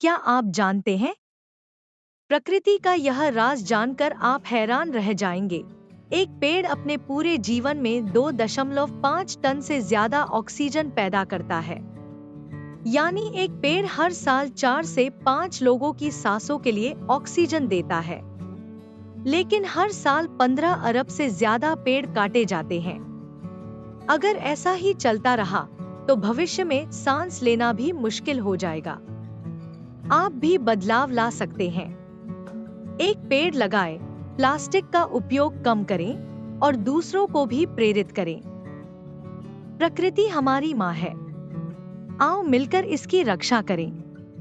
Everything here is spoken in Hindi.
क्या आप जानते हैं? प्रकृति का यह राज जानकर आप हैरान रह जाएंगे। एक पेड़ अपने पूरे जीवन में 2.5 टन से ज्यादा ऑक्सीजन पैदा करता है। यानी एक पेड़ हर साल 4 से 5 लोगों की सांसों के लिए ऑक्सीजन देता है। लेकिन हर साल 15 अरब से ज्यादा पेड़ काटे जाते हैं। अगर ऐसा ही चलता रहा तो भविष्य में सांस लेना भी मुश्किल हो जाएगा। आप भी बदलाव ला सकते हैं। एक पेड़ लगाएं, प्लास्टिक का उपयोग कम करें और दूसरों को भी प्रेरित करें। प्रकृति हमारी माँ है। आओ मिलकर इसकी रक्षा करें।